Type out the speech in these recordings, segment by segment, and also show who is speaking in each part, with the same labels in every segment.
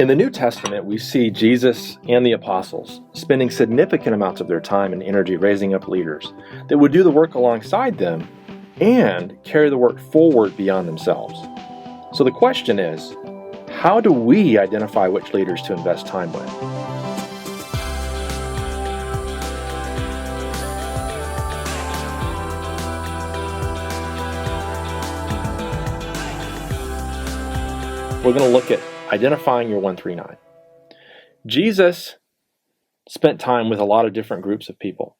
Speaker 1: In the New Testament, we see Jesus and the apostles spending significant amounts of their time and energy raising up leaders that would do the work alongside them and carry the work forward beyond themselves. So the question is, how do we identify which leaders to invest time with? We're going to look at identifying your 139. Jesus spent time with a lot of different groups of people.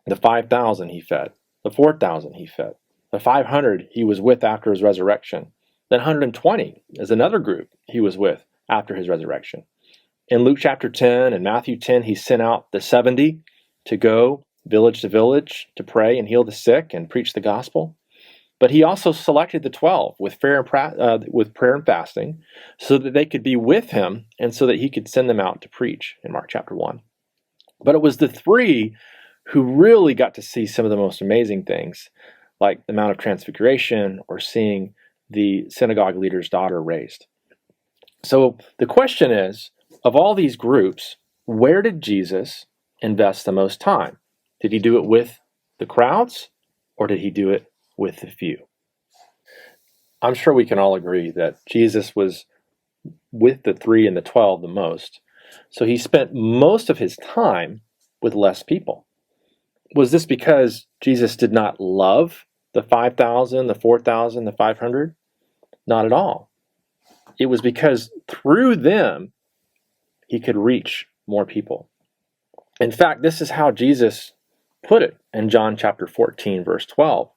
Speaker 1: The 5,000 he fed. The 4,000 he fed. The 500 he was with after his resurrection. Then 120 is another group he was with after his resurrection. In Luke chapter 10 and Matthew 10, he sent out the 70 to go village to village to pray and heal the sick and preach the gospel. But he also selected the 12 with prayer and fasting so that they could be with him and so that he could send them out to preach in Mark chapter 1. But it was the 3 who really got to see some of the most amazing things, like the Mount of Transfiguration or seeing the synagogue leader's daughter raised. So the question is, of all these groups, where did Jesus invest the most time? Did he do it with the crowds or did he do it with the few? I'm sure we can all agree that Jesus was with the 3 and the 12 the most. So he spent most of his time with less people. Was this because Jesus did not love the 5,000, the 4,000, the 500? Not at all. It was because through them, he could reach more people. In fact, this is how Jesus put it in John chapter 14, verse 12.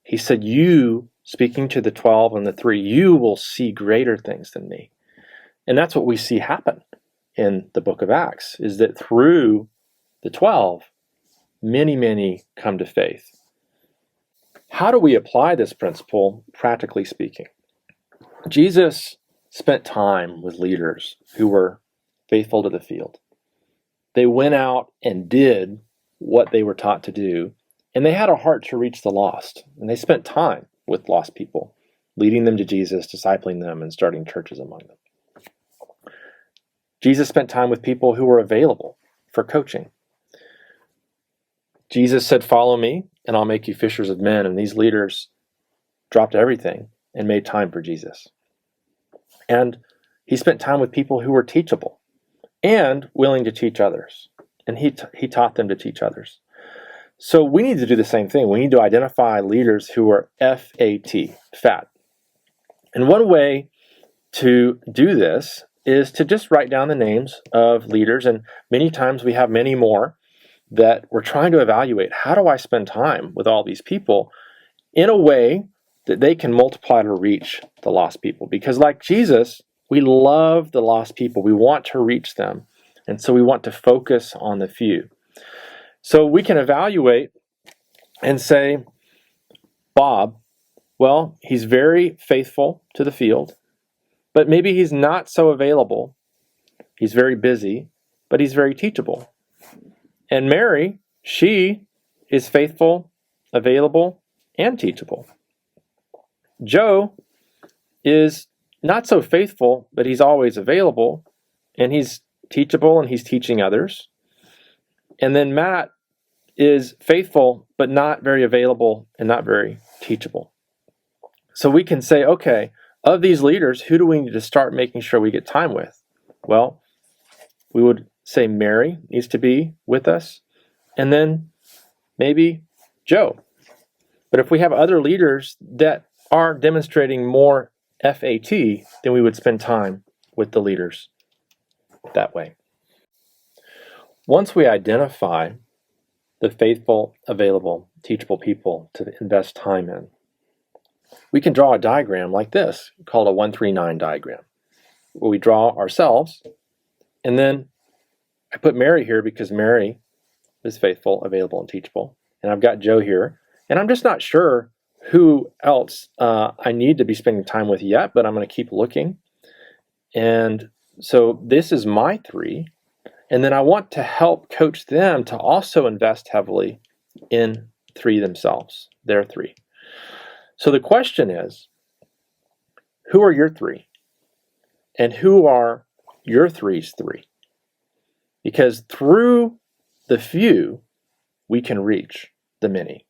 Speaker 1: He said, you, speaking to the 12 and the 3, you will see greater things than me. And that's what we see happen in the book of Acts, is that through the 12, many come to faith. How do we apply this principle, practically speaking? Jesus spent time with leaders who were faithful to the field. They went out and did what they were taught to do, and they had a heart to reach the lost. And they spent time with lost people, leading them to Jesus, discipling them, and starting churches among them. Jesus spent time with people who were available for coaching. Jesus said, follow me, and I'll make you fishers of men. And these leaders dropped everything and made time for Jesus. And he spent time with people who were teachable and willing to teach others. And he taught them to teach others. So we need to do the same thing. We need to identify leaders who are FAT, fat. And one way to do this is to just write down the names of leaders. And many times we have many more that we're trying to evaluate. How do I spend time with all these people in a way that they can multiply to reach the lost people? Because like Jesus, we love the lost people. We want to reach them. And so we want to focus on the few. So we can evaluate and say, Bob, well, he's very faithful to the field, but maybe he's not so available. He's very busy, but he's very teachable. And Mary, she is faithful, available, and teachable. Joe is not so faithful, but he's always available, and he's teachable, and he's teaching others. And then Matt is faithful, but not very available and not very teachable. So we can say, okay, of these leaders, who do we need to start making sure we get time with? Well, we would say Mary needs to be with us, and then maybe Joe. But if we have other leaders that are demonstrating more FAT, then we would spend time with the leaders that way. Once we identify the faithful, available, teachable people to invest time in, we can draw a diagram like this, called a 139 diagram, where we draw ourselves, and then I put Mary here because Mary is faithful, available, and teachable, and I've got Joe here, and I'm just not sure who else I need to be spending time with yet, but I'm going to keep looking. And so this is my 3. And then I want to help coach them to also invest heavily in 3 themselves, their 3. So the question is, who are your 3? And who are your three's three. Because through the few, we can reach the many.